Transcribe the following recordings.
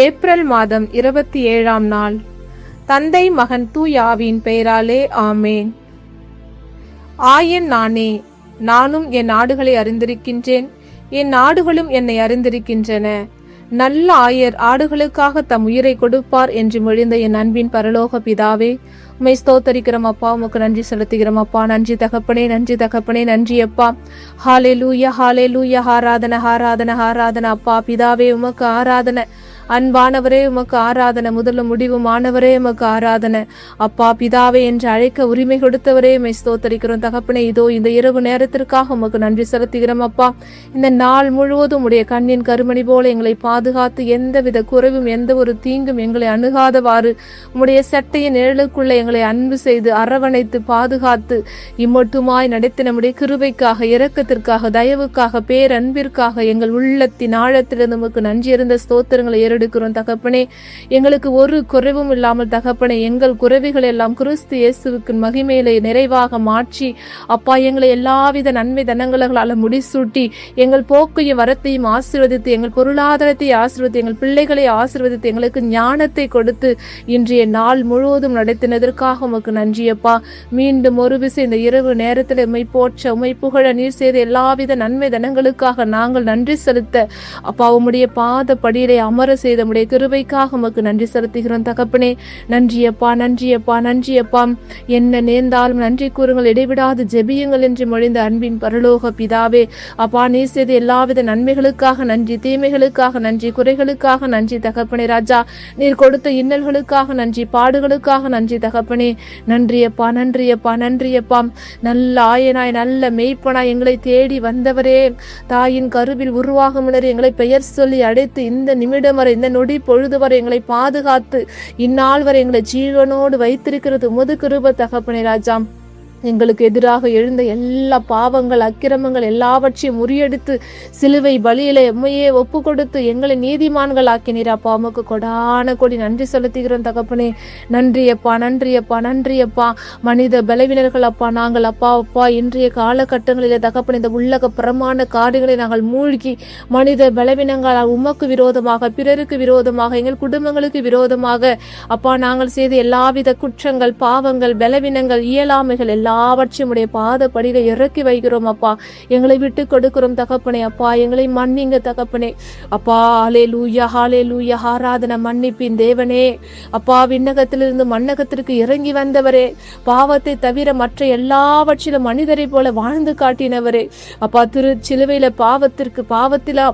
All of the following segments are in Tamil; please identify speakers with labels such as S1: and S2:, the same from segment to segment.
S1: ஏப்ரல் மாதம் 27ஆம் நாள். தந்தை மகன் தூயாவின் பெயராலே ஆமேன். ஆயன் நானே, நானும் என் நாடுகளை அறிந்திருக்கின்றேன், என் நாடுகளும் என்னை அறிந்திருக்கின்றன. நல்ல ஆயர் ஆடுகளுக்காக தம் உயிரை கொடுப்பார் என்று மொழிந்த என் அன்பின் பரலோக பிதாவே, உம்மை ஸ்தோத்தரிக்கிறோம் அப்பா. உமக்கு நன்றி செலுத்துகிறோம் அப்பா. நன்றி தகப்பனே, நன்றி தகப்பனே, நன்றி அப்பா. ஹalleluya ஹalleluya. ஆராதனை ஆராதனை ஆராதனை அப்பா. பிதாவே உமக்கு ஆராதனை. அன்பானவரே உமக்கு ஆராதனை. முதலும் முடிவுமானவரே உமக்கு ஆராதனை அப்பா. பிதாவே என்று அழைக்க உரிமை கொடுத்தவரே உம்மை ஸ்தோத்தரிக்கிறோம் தகப்பனே. இதோ இந்த இரவு நேரத்திற்காக உமக்கு நன்றி செலுத்துகிறோம் அப்பா. இந்த நாள் முழுவதும் உடைய கண்ணின் கருமணி போல எங்களை பாதுகாத்து எந்தவித குறைவும் எந்த ஒரு தீங்கும் எங்களை அணுகாதவாறு உம்முடைய சட்டையின் நிழலுக்குள்ள எங்களை அன்பு செய்து அரவணைத்து பாதுகாத்து இம்மட்டுமாய் நடத்தி நம்முடைய கிருபைக்காக, இரக்கத்திற்காக, தயவுக்காக, பேரன்பிற்காக எங்கள் உள்ளத்தின் ஆழத்திலிருந்து உமக்கு நன்றி இருந்த ஸ்தோத்திரங்களை ஏறெடுக்கிறோம் தகப்பனே. எங்களுக்கு ஒரு குறைவும் இல்லாமல் தகப்பனே, எங்கள் குறைவுகள் எல்லாம் கிறிஸ்து இயேசுவுக்கு மகிமையிலே நிறைவாக மாற்றி அப்பா எங்களை எல்லாவித நன்மை தனங்களால் முடிசூட்டி எங்கள் போக்கையும் வரத்தையும் ஆசீர்வதித்து, எங்கள் பொருளாதாரத்தை ஆசீர்வதித்து, எங்கள் பிள்ளைகளை ஆசீர்வதித்து, எங்களுக்கு ஞானத்தை கொடுத்து இன்றைய நாள் முழுவதும் நடத்தினதற்காக உமக்கு நன்றியப்பா. மீண்டும் ஒரு விசை இந்த இரவு நேரத்தில் உம்மை போற்ற, உம்மை புகழ, நீர் செய்த எல்லாவித நன்மை தனங்களுக்காக நாங்கள் நன்றி செலுத்த அப்பா உம்முடைய பாத படியிலே அமர செய்த உம்முடைய கிருபைக்காக உமக்கு நன்றி செலுத்துகிறோம் தகப்பனே. நன்றியப்பா, நன்றியப்பா, நன்றியப்பா. என்ன நேர்ந்தாலும் நன்றி கூறுங்கள், இடைவிடாது ஜெபியுங்கள் என்று மொழிந்த அன்பின் பரலோக பிதாவே அப்பா, நீர் செய்த எல்லாவித நன்மைகளுக்காக நன்றி, தீமைகளுக்காக நன்றி, குறைகளுக்காக நன்றி தகப்பனே. ராஜா, நீர் கொடுத்த இன்னல்களுக்காக நன்றி, பாடுகளுக்காக நன்றி தகப்பனே. நன்றியப்பா, நன்றியப்பா, நன்றியப்பா. நல்ல ஆயனாய், நல்ல மெய்ப்பனாய் எங்களை தேடி வந்தவரே, தாயின் கருவில் உருவாகும் எங்களை பெயர் சொல்லி அழைத்து இந்த நிமிடம் வரை, இந்த நொடி பொழுது வரை எங்களை பாதுகாத்து இந்நாள் வரை எங்களை ஜீவனோடு வைத்திருக்கிறது உமது கிருபை தகப்பனே. ராஜா, எங்களுக்கு எதிராக எழுந்த எல்லா பாவங்கள், அக்கிரமங்கள் எல்லாவற்றையும் முறியடித்து சிலுவை பலியில எம்மையே ஒப்பு கொடுத்து எங்களை நீதிமான்கள் ஆக்கினீர் அப்பா. உமக்கு கொடான கொடி நன்றி செலுத்துகிறோம் தகப்பனே. நன்றியப்பா, நன்றியப்பா, நன்றியப்பா. மனித பலவீனர்கள் அப்பா நாங்கள் அப்பா. அப்பா இன்றைய காலகட்டங்களிலே தகப்பனே, இந்த உள்ளக பிரமாண காரியங்களை நாங்கள் மூழ்கி மனித பலவீனங்களால் உமக்கு விரோதமாக, பிறருக்கு விரோதமாக, எங்கள் குடும்பங்களுக்கு விரோதமாக அப்பா நாங்கள் செய்த எல்லாவித குற்றங்கள், பாவங்கள், பலவீனங்கள், இயலாமைகள் எல்லாவற்றையும் உடைய பாத படியில இறக்கி வைக்கிறோம் அப்பா. எங்களை விட்டு கொடுக்கிறோம் தகப்பனே. அப்பா எங்களை மன்னிங்க தகப்பனே. அப்பா ஹல்லேலூயா ஹல்லேலூயா. ஆராதனை மன்னிப்பின் தேவனே அப்பா. விண்ணகத்திலிருந்து மண்ணகத்திற்கு இறங்கி வந்தவரே, பாவத்தை தவிர மற்ற எல்லாவற்றிலும் மனிதரை போல வாழ்ந்து காட்டினவரே அப்பா. சிலுவையில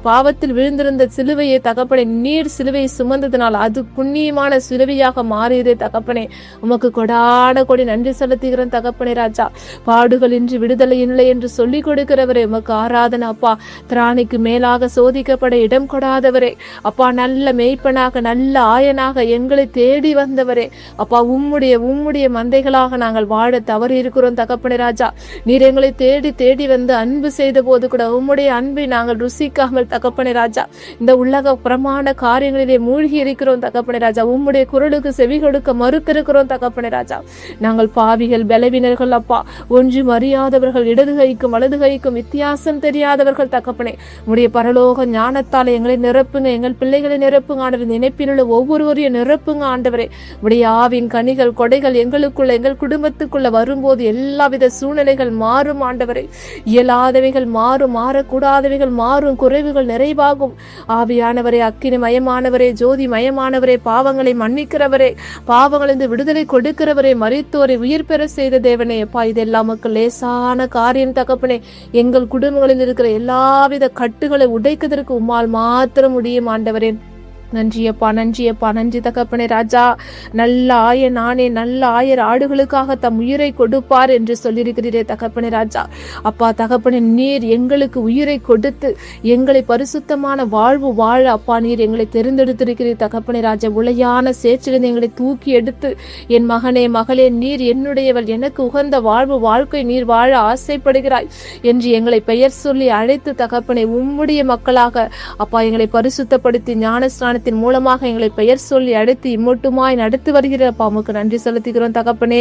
S1: பாவத்தில் விழுந்திருந்த சிலுவையை தகப்பனே, நீர் சிலுவையை சுமந்ததுனால் அது புண்ணியமான சிலுவையாக மாறியதே தகப்பனே. உமக்கு கொடான கொடி நன்றி செலுத்துகிறேன் தகப்பனே. ராஜா, பாடுகள் இன்றி விடுதலை இல்லை என்று சொல்லிக் கொடுக்கிறவரே உமக்கு ஆராதனை அப்பா. திராணிக்கு மேலாக சோதிக்கப்பட இடம் கொடாதவரே அப்பா, நல்ல மேய்ப்பனாக, நல்ல ஆயனாக எங்களை தேடி வந்தவரே அப்பா. உம்முடைய மந்தைகளாக நாங்கள் வாழ தவறி இருக்கிறோம் தகப்பனே. ராஜா, நீர் எங்களை தேடி தேடி வந்து அன்பு செய்த போது கூட உம்முடைய அன்பை நாங்கள் ருசிக்காமல் தகப்பனே. ராஜா, இந்த உலக பிரமாண காரியங்களிலே மூழ்கி இருக்கிறோம் தகப்பனே. ராஜா, உம்முடைய குரலுக்கு செவி கொடுக்க மறுத்திருக்கிறோம் தகப்பனே. ராஜா, நாங்கள் பாவிகள், பலவீனர்கள் அப்பா, ஒன்றும் அறியாதவர்கள், இடது கைக்கும் வலது கைக்கும் வித்தியாசம் தெரியாதவர்கள் தகப்பனே. உடைய பரலோக ஞானத்தால் எங்களை நிரப்புங்க, எங்கள் பிள்ளைகளை நிரப்புங்க ஆண்டவர். நினைப்பில் உள்ள ஒவ்வொருவரையும் நிரப்புங்க ஆண்டவரே. உடைய ஆவின் கனிகள், கொடைகள் எங்களுக்குள்ள, எங்கள் குடும்பத்துக்குள்ள வரும்போது எல்லாவித சூழ்நிலைகள் மாறும் ஆண்டவரே. இயலாதவைகள் மாறும், மாறக்கூடாதவைகள் மாறும், குறைவுகள் நிறைவாகும். ஆவியானவரே, அக்கினி மயமானவரே, ஜோதி மயமானவரே, பாவங்களை மன்னிக்கிறவரே, பாவங்களிலிருந்து விடுதலை கொடுக்கிறவரே, மரித்தோரை உயிர் பெற செய்த தேவனே அப்பா. இதெல்லாம் மக்கள் லேசான காரியம் தகப்பனே. எங்கள் குடும்பங்களில் இருக்கிற எல்லாவித கட்டுகளை உடைக்கிறதுக்கு உம்மால் மாத்திரம் முடியும் ஆண்டவரே. நன்றியப்பா, நன்றியப்பா, நன்றி தகப்பனே. ராஜா, நல்ல ஆயர் நானே, நல்ல ஆயர் ஆடுகளுக்காக தம் உயிரை கொடுப்பார் என்று சொல்லியிருக்கிறீரே தகப்பனே. ராஜா அப்பா தகப்பனே, நீர் எங்களுக்கு உயிரை கொடுத்து எங்களை பரிசுத்தமான வாழ்வு வாழ அப்பா நீர் எங்களை தெரிந்தெடுத்திருக்கிறீர் தகப்பனே. ராஜா, உளையான சேற்றிலிருந்து எங்களை தூக்கி எடுத்து, என் மகனே, மகளே, நீர் என்னுடையவள், எனக்கு உகந்த வாழ்க்கை நீர் வாழ ஆசைப்படுகிறாய் என்று எங்களை பெயர் சொல்லி அழைத்து தகப்பனே உம்முடைய மக்களாக அப்பா எங்களை பரிசுத்தப்படுத்தி ஞானஸ்நான ஞானத்தின் மூலமாக எங்களை பெயர் சொல்லி அழைத்து இம்மட்டுமாய் நடத்தி வருகிறப்பா உமக்கு நன்றி செலுத்துகிறோம் தகப்பனே.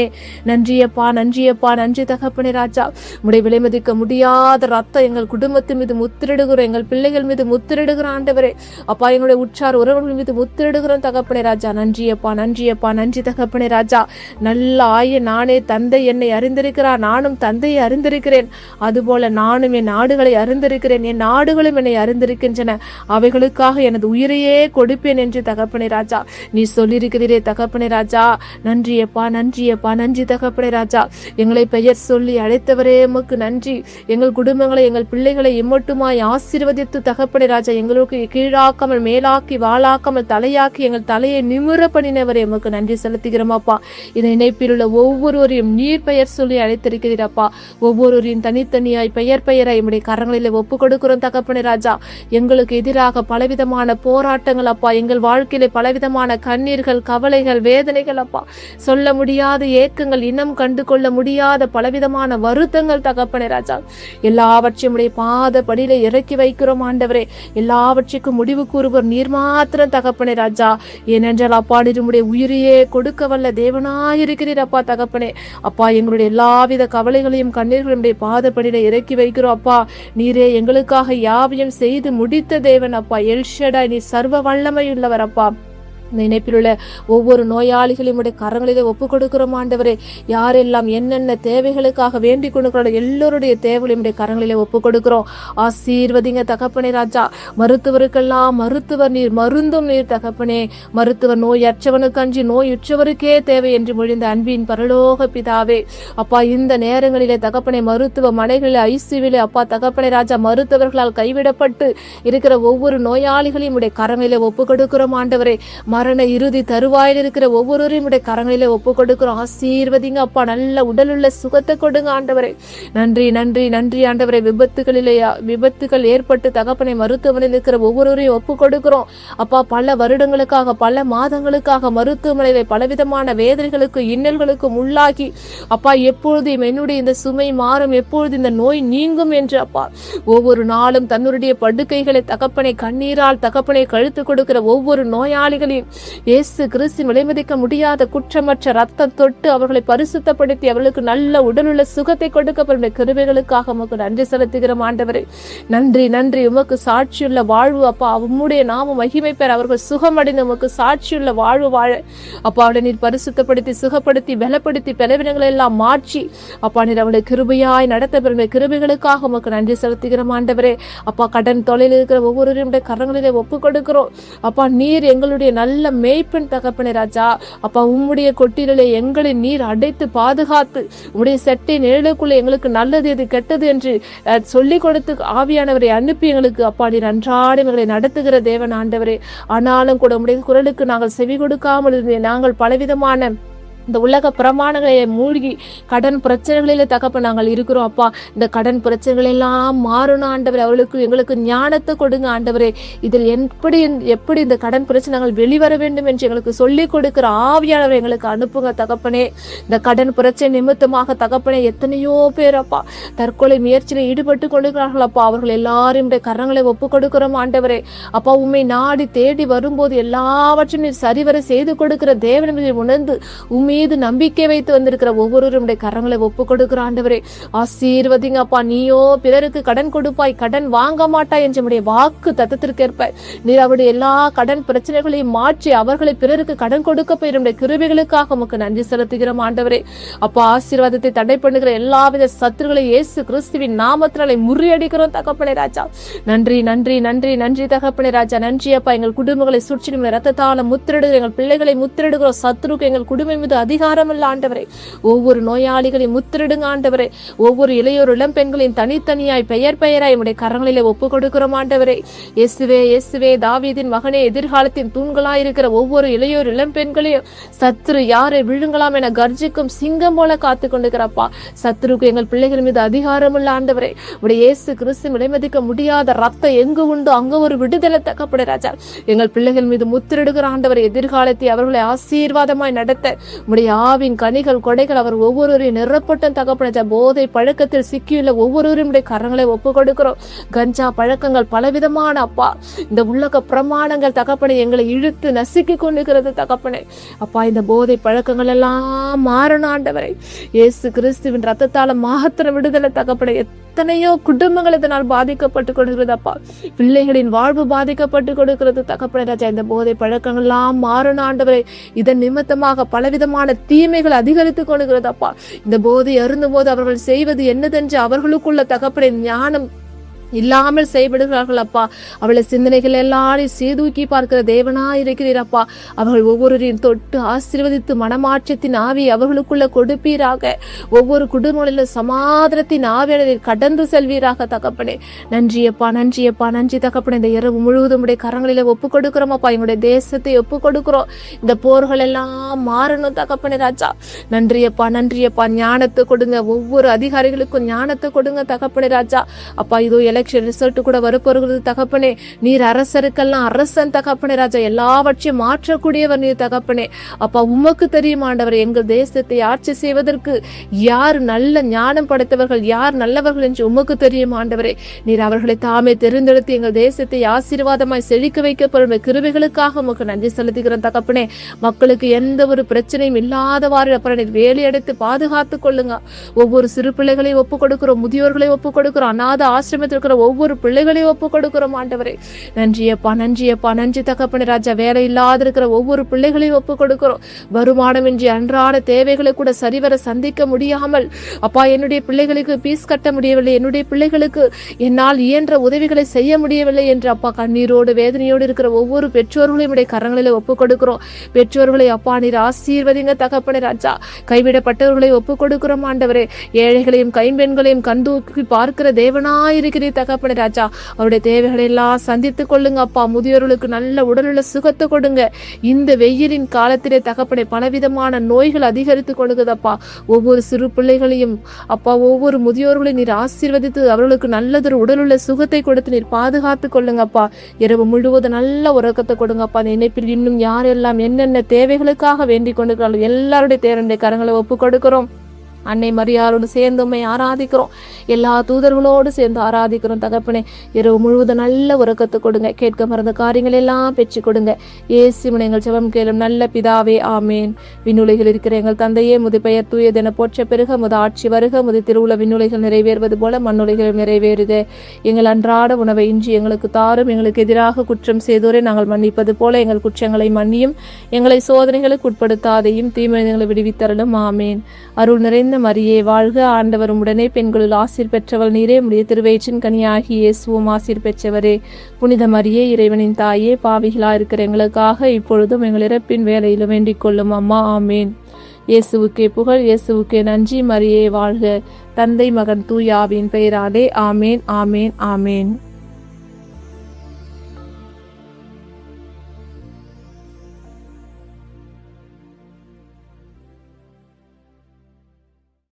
S1: நன்றியப்பா, நன்றியப்பா, நன்றி தகப்பனே ராஜா. உடைய விலைமதிக்க முடியாத ரத்தம் எங்கள் குடும்பத்தின் மீது முத்திரிடுகிறோம், எங்கள் பிள்ளைகள் மீது முத்திரிடுகிற ஆண்டவரே. அப்பா எங்களுடைய உற்றார் உறவுகள் மீது முத்திரிடுகிறோம் தகப்பனே ராஜா. நன்றியப்பா, நன்றியப்பா, நன்றி தகப்பனே ராஜா. நல்ல ஆய நானே தந்தை என்னை அறிந்திருக்கிறார், நானும் தந்தையை அறிந்திருக்கிறேன். அதுபோல நானும் என் நாடுகளை அறிந்திருக்கிறேன், என் நாடுகளும் என்னை அறிந்திருக்கின்றன. அவைகளுக்காக எனது உயிரையே கொடுப்பேன் என்று தகப்பனே ராஜா நீ சொல்லியிருக்கிறீரே தகப்பனே ராஜா. நன்றியப்பா, நன்றியப்பா, நன்றி தகப்பனே ராஜா. எங்களை பெயர் சொல்லி அழைத்தவரே உமக்கு நன்றி. எங்கள் குடும்பங்களை எங்கள் பிள்ளைகளை இம்மட்டுமாய் ஆசீர்வதித்து தகப்பனே ராஜா எங்களுக்கு கீழாக்காமல் மேலாக்கி வாளாக்காமல் தலையாக்கி எங்கள் தலையை நிமிர பண்ணினவரே உமக்கு நன்றி செலுத்துகிறோமாப்பா. இந்த இணைப்பில் உள்ள ஒவ்வொருவரையும் நீர் பெயர் சொல்லி அழைத்திருக்கிறீரப்பா. ஒவ்வொருவரையும் தனித்தனியாய் பெயர் பெயராய் உம்முடைய கரங்களில் ஒப்பு கொடுக்கிறோம் தகப்பனே ராஜா. எங்களுக்கு எதிராக பலவிதமான போராட்டங்கள் அப்பா, எங்கள் வாழ்க்கையில பலவிதமான கண்ணீர்கள், கவலைகள், வேதனைகள் அப்பா, சொல்ல முடியாத ஏக்கங்கள், இனம் கண்டு கொள்ள முடியாத பலவிதமான வருத்தங்கள் தகப்பனே ராஜா, எல்லாவற்றையும் உடைய பாத படியில இறக்கி வைக்கிறோம் ஆண்டவரே. எல்லாவற்றுக்கும் முடிவு கூறுவோர் நீர் மாத்திரம் தகப்பனே ராஜா. ஏனென்றால் அப்பா நீர் உம்முடைய உயிரையே கொடுக்க வல்ல தேவனாயிருக்கிறீர் அப்பா தகப்பனே. அப்பா எங்களுடைய எல்லாவித கவலைகளையும் கண்ணீர்களுடைய பாதப்படியில இறக்கி வைக்கிறோம் அப்பா. நீரே எங்களுக்காக யாவையும் செய்து முடித்த தேவன் அப்பா. எல்ஷடாய் நீ சர்வ வல்லமையுள்ளவர் அப்பா. இந்த இணைப்பில் உள்ள ஒவ்வொரு நோயாளிகளையும் உடைய கரங்களிலே ஒப்பு கொடுக்கிறோம் ஆண்டவரே. யாரெல்லாம் என்னென்ன தேவைகளுக்காக வேண்டிக் கொண்டிருக்கிறோம் எல்லோருடைய தேவைகளையும் உடைய கரங்களிலே ஒப்பு கொடுக்கிறோம். ஆசீர்வதிங்க தகப்பனே ராஜா. மருத்துவருக்கெல்லாம் மருத்துவர் நீர், மருந்தும் நீர் தகப்பனே. மருத்துவர் நோயற்றவனுக்கு அஞ்சி நோயுற்றவருக்கே தேவை என்று மொழிந்த அன்பின் பரலோக பிதாவே அப்பா, இந்த நேரங்களிலே தகப்பனை மருத்துவமனைகளில் ஐசியூவிலே அப்பா தகப்பனே ராஜா மருத்துவர்களால் கைவிடப்பட்டு இருக்கிற ஒவ்வொரு நோயாளிகளையும் உடைய கரங்களிலே ஒப்பு கொடுக்கிறோம் ஆண்டவரே. மரண இறுதி தருவாயில் இருக்கிற ஒவ்வொருவரையும் உடைய கரங்களிலே ஒப்பு கொடுக்கிறோம். ஆசீர்வதிங்க அப்பா. நல்ல உடலுள்ள சுகத்தை கொடுங்க ஆண்டவரே. நன்றி, நன்றி, நன்றி ஆண்டவரே. விபத்துகள் ஏற்பட்டு தகப்பனை மருத்துவமனையில் இருக்கிற ஒவ்வொருவரையும் ஒப்பு கொடுக்கிறோம் அப்பா. பல வருடங்களுக்காக பல மாதங்களுக்காக மருத்துவமனையில பலவிதமான வேதனைகளுக்கு இன்னல்களுக்கும் உள்ளாகி அப்பா எப்பொழுதும் என்னுடைய இந்த சுமை மாறும், எப்பொழுது இந்த நோய் நீங்கும் என்று அப்பா ஒவ்வொரு நாளும் தன்னுடைய படுக்கைகளை தகப்பனை கண்ணீரால் தகப்பனை கழுத்து கொடுக்கிற ஒவ்வொரு நோயாளிகளையும் இயேசு கிறிஸ்துவின் விலைமதிக்க முடியாத குற்றமற்ற ரத்தம் தொட்டு அவர்களை பரிசுத்தப்படுத்தி அவர்களுக்கு நல்ல உடலுள்ள சுகத்தை கொடுக்கப்படும் கிருபைகளுக்காக உமக்கு நன்றி செலுத்துகிறோம் ஆண்டவரே. நன்றி, நன்றி. உமக்கு சாட்சியுள்ள வாழ்வு அப்பா. உம்முடைய நாம மகிமை பெற அவர்கள் சுகமடைந்து உமக்கு சாட்சியுள்ள வாழ்வு வாழ அப்பா அவளை நீர் பரிசுத்தப்படுத்தி சுகப்படுத்தி பலப்படுத்தி பலவீனங்களை எல்லாம் மாற்றி அப்பா நீர் அவளை கிருபையாய் நடத்த பெறும் கிருபைகளுக்காக உமக்கு நன்றி செலுத்துகிறோம் ஆண்டவரே. அப்பா கடன் தொலையில் இருக்கிற ஒவ்வொருவரையும் கரங்களிலே ஒப்பு கொடுக்கிறோம் அப்பா. நீர் எங்களுடைய நல்ல மேய்ப்பன் தகப்பனே ராஜா. அப்பா உம்முடைய கொட்டிலே எங்களை நீர் அடைத்து பாதுகாத்து உம்முடைய செட்டை நிழலுக்குள்ள எங்களுக்கு நல்லது எது கெட்டது என்று சொல்லிக் கொடுத்து ஆவியானவரை அனுப்பி எங்களுக்கு அப்பா நீர் அன்றாடம் எங்களை நடத்துகிற தேவன் ஆண்டவரே. ஆனாலும் கூட உம்முடைய குரலுக்கு நாங்கள் செவி கொடுக்காமல் நாங்கள் பலவிதமான இந்த உலக பிரமாணங்களை மூழ்கி கடன் பிரச்சனைகளில தகப்ப நாங்கள் இருக்கிறோம் அப்பா. இந்த கடன் பிரச்சனைகள் எல்லாம் மாறணும் ஆண்டவரே. அவர்களுக்கு எங்களுக்கு ஞானத்தை கொடுங்க ஆண்டவரே. இதில் எப்படி இந்த கடன் பிரச்சனை நாங்கள் வெளிவர வேண்டும் என்று எங்களுக்கு சொல்லிக் கொடுக்கிற ஆவியானவரை எங்களுக்கு அனுப்புங்க தகப்பனே. இந்த கடன் பிரச்சனை நிமித்தமாக தகப்பனே எத்தனையோ பேர் அப்பா தற்கொலை முயற்சியில் ஈடுபட்டு கொள்கிறார்கள் அப்பா. அவர்கள் எல்லாரும் கரங்களை ஒப்பு கொடுக்கிறோம் ஆண்டவரே. அப்பா உண்மை நாடி தேடி வரும்போது எல்லாவற்றையும் நீர் சரிவர செய்து கொடுக்கிற தேவனை உணர்ந்து உண்மை மீது நம்பிக்கை வைத்து வந்திருக்கிற ஒவ்வொருவரும் கரங்களை ஒப்பு கொடுக்கிற ஆண்டவரே. ஆசீர்வதிங்க அப்பா. நீயோ பிறருக்கு கடன் கொடுப்பாய், கடன் வாங்க மாட்டாய் என்ற வாக்கு தத்தத்திற்கேற்ப நீர் அவருடைய எல்லா கடன் பிரச்சனைகளையும் மாற்றி அவர்களை பிறருக்கு கடன் கொடுக்க போய் கிருபைகளுக்காக உமக்கு நன்றி செலுத்துகிறோம் ஆண்டவரே. அப்பா ஆசீர்வாதத்தை தடை பண்ணுகிற எல்லாவித சத்துருகளை இயேசு கிறிஸ்துவின் நாமத்தினாலே முறியடிக்கிறோம் தகப்பனே ராஜா. நன்றி, நன்றி, நன்றி, நன்றி தகப்பனே ராஜா. நன்றி அப்பா. எங்கள் குடும்பங்களை சுற்றி ரத்தத்தால முத்திரிடுகிற எங்கள் பிள்ளைகளை முத்திரிடுகிறோம். சத்துருக்கு எங்கள் குடும்பம் மீது அதிகாரம் இல்ல ஆண்டவரே. ஒவ்வொரு நோயாளிகளையும் முத்திரிடுங்க ஆண்டவரே. ஒவ்வொரு இளையோர் இளம் பெண்களையும் தனித்தனியாய் பெயர் பெயராய் உடைய கரங்களிலே ஒப்பு கொடுக்கிறோம் ஆண்டவரே. இயேசுவே, இயேசுவே, தாவீதின் மகனே, எதிர்காலத்தின் தூண்களாய் இருக்கிற ஒவ்வொரு இளையோர் இளம் பெண்களையும் சத்துரு யாரை விழுங்கலாம் என கர்ஜிக்கும் சிங்கம் போல காத்து கொண்டிருக்கிறப்பா. சத்துருக்கு எங்கள் பிள்ளைகள் மீது அதிகாரம் இல்ல ஆண்டவரே. உடைய இயேசு கிறிஸ்து விலைமதிக்க முடியாத ரத்தம் எங்கு உண்டு அங்க ஒரு விடுதலை தகப்பட ராஜா. எங்கள் பிள்ளைகள் மீது முத்திரிடுகிற ஆண்டவரை எதிர்காலத்தை அவர்களை ஆசீர்வாதமாய் நடத்த உம்முடைய ஆவின் கனிகள் கொடைகள் அவர் ஒவ்வொருவரையும் நிரப்பட்ட தகப்பனே. போதை பழக்கத்தில் சிக்கியுள்ள ஒவ்வொருவரையும் கரங்களை ஒப்பு கொடுக்கிறோம். கஞ்சா பழக்கங்கள் பலவிதமான அப்பா இந்த உலக பிரமாணங்கள் தகப்பனை எங்களை இழுத்து நசுக்கி கொண்டிருக்கிறது தகப்பனே. அப்பா இந்த போதை பழக்கங்கள் எல்லாம் மாறணும் ஆண்டவரை. இயேசு கிறிஸ்துவின் ரத்தத்தால மாத்திரம் விடுதலை தகப்பனை. எத்தனையோ குடும்பங்கள் இதனால் பாதிக்கப்பட்டு கொடுக்கிறது அப்பா. பிள்ளைகளின் வாழ்வு பாதிக்கப்பட்டு கொடுக்கிறது தகப்பனே ராஜா. இந்த போதை பழக்கங்கள்லாம் மாறணும் ஆண்டவரே. இதன் நிமித்தமாக பலவிதமான தீமைகள் அதிகரித்து கொள்கிறது அப்பா. இந்த போதை அருந்தும் போது அவர்கள் செய்வது என்னதென்று அவர்களுக்குள்ள தகப்பனே ஞானம் இல்லாமல் செய்யப்படுகிறார்கள் அப்பா. அவளை சிந்தனைகள் எல்லாரையும் சீதூக்கி பார்க்கிற தேவனா இருக்கிறீர் அப்பா. அவர்கள் ஒவ்வொருவரையும் தொட்டு ஆசீர்வதித்து மனமாற்றத்தின் ஆவி அவர்களுக்குள்ள கொடுப்பீராக. ஒவ்வொரு குடும்பங்களிலும் சமாதானத்தின் ஆவியை கடந்து செல்வீராக தகப்பனே. நன்றியப்பா நன்றியப்பா நன்றி தகப்பனே. இந்த இரவு முழுவதும் உடைய கரங்களில ஒப்பு கொடுக்கிறோம் அப்பா. எங்களுடைய தேசத்தை ஒப்பு கொடுக்கிறோம். இந்த போர்கள் எல்லாம் மாறணும் தகப்பனே ராஜா. நன்றியப்பா நன்றியப்பா. ஞானத்தை கொடுங்க. ஒவ்வொரு அதிகாரிகளுக்கும் ஞானத்தை கொடுங்க தகப்பனே ராஜா. அப்பா இதோ எலெக்ஷன் ரிசல்ட் கூட வரப்போகிறது தகப்பனே. நீர் அரசருக்கெல்லாம் அரசன் தகப்பனே ராஜா. எல்லாவற்றையும் மாற்றக்கூடியவர் நீர் தகப்பனே. அப்பா உமக்கு தெரியும் ஆண்டவர் எங்கள் தேசத்தை ஆட்சி செய்வதற்கு யார் நல்ல ஞானம் படைத்தவர்கள், யார் நல்லவர்கள் என்று உமக்கு தெரியும் ஆண்டவரே. நீர் அவர்களை தாமே தெரிந்தெடுத்து எங்கள் தேசத்தை ஆசீர்வாதமாய் செழிக்க வைக்கப்படும் கிருபைகளுக்காக உமக்கு நன்றி செலுத்துகிறோம் தகப்பனே. மக்களுக்கு எந்த ஒரு பிரச்சனையும் இல்லாதவாறு அப்புறம் நீர் வேலையடைத்து பாதுகாத்துக் கொள்ளுங்க. ஒவ்வொரு சிறு பிள்ளைகளையும் ஒப்புக் கொடுக்கிறோம், முதியோர்களை ஒப்புக் கொடுக்கிறோம், அநாத ஆசிரமத்திற்கு ஒவ்வொரு பிள்ளைகளையும் ஒப்பு கொடுக்கிறோம் ஆண்டவரே. நன்றியப்பா நன்றியப்பா நன்றி தகப்பனே ராஜா. வேலை இல்லாத இருக்கிற ஒவ்வொரு பிள்ளைகளையும் ஒப்பு கொடுக்கிறோம். வருமானமின்றி அன்றாட தேவைகளை கூட சரிவர சந்திக்க முடியாமல் அப்பா என்னுடைய பிள்ளைகளுக்கு பீஸ் கட்ட முடியவில்லை, என்னுடைய பிள்ளைகளுக்கு என்னால் இயன்ற உதவிகளை செய்ய முடியவில்லை என்று அப்பா கண்ணீரோடு வேதனையோடு இருக்கிற ஒவ்வொரு பெற்றோர்களையும் உடைய கரங்களில ஒப்பு கொடுக்கிறோம். பெற்றோர்களை அப்பா நீர் ஆசீர்வதிங்க தகப்பனே ராஜா. கைவிடப்பட்டவர்களை ஒப்பு கொடுக்கிறோம் ஆண்டவரே. ஏழைகளையும் கைம்பெண்களையும் கண்தூக்கி பார்க்கிற தேவனாயிருக்கிறீர் தகப்பனே ராஜா. அவருடைய தேவைகளை எல்லாம் சந்தித்துக் கொள்ளுங்க அப்பா. முதியோர்களுக்கு நல்ல உடலுள்ள சுகத்தை கொடுங்க. இந்த வெயிலின் காலத்திலே தகப்பனே பலவிதமான நோய்கள் அதிகரித்து கொள்ளுதப்பா. ஒவ்வொரு சிறு பிள்ளைகளையும் அப்பா ஒவ்வொரு முதியோர்களையும் நீர் ஆசீர்வதித்து அவர்களுக்கு நல்லதொரு உடலுள்ள சுகத்தை கொடுத்து நீர் பாதுகாத்துக் கொள்ளுங்கப்பா. இரவு முழுவதும் நல்ல உறக்கத்தை கொடுங்கப்பா. அந்த இணைப்பில் இன்னும் யாரெல்லாம் என்னென்ன தேவைகளுக்காக வேண்டிக் கொண்டிருக்கிறார்கள் எல்லாருடைய தேவனுடைய கரங்களை ஒப்பு கொடுக்கிறோம். அன்னை மரியாளோடு சேர்ந்து உம்மை ஆராதிக்கிறோம். எல்லா தூதர்களோடு சேர்ந்து ஆராதிக்கிறோம் தகப்பனே. இரவு முழுவதும் நல்ல உறக்கத்தை கொடுங்க. கேட்க மறந்த காரியங்கள் எல்லாம் பெற்று கொடுங்க. இயேசுவின் எங்கள் ஜெபம் கேளும் நல்ல பிதாவே ஆமேன். விண்ணுலகில் இருக்கிற எங்கள் தந்தையே முது பெயர் தூயதென போற்ற பெருக, முது ஆட்சி வருக, முது திருவுள விண்ணுலகில் நிறைவேறுவது போல மண்ணுலகிலும் நிறைவேறுதே. எங்கள் அன்றாட உணவை இன்றி எங்களுக்கு தாரும். எங்களுக்கு எதிராக குற்றம் செய்தோரை நாங்கள் மன்னிப்பது போல எங்கள் குற்றங்களை மன்னியும். எங்களை சோதனைகளுக்கு உட்படுத்தாதையும் தீமைகளை விடுவித்தரலும் ஆமேன். அருள் நிறைந்த மரியே வாழ்க, ஆண்டவர் உடனே பெண்களுள் ஆசீர் பெற்றவள் நீரே. உடைய திருவயிற்றின் கனியாகி இயேசுவும் ஆசீர் பெற்றவரே. புனித மரியே இறைவனின் தாயே, பாவிகளா இருக்கிற எங்களுக்காக இப்பொழுதும் எங்கள் இறப்பின் வேலையிலும் வேண்டிக் கொள்ளும் அம்மா ஆமேன். இயேசுவுக்கே புகழ், இயேசுவுக்கே நன்றி. மரியே வாழ்க. தந்தை மகன் தூய ஆவியின் பெயராலே ஆமேன் ஆமேன் ஆமேன்.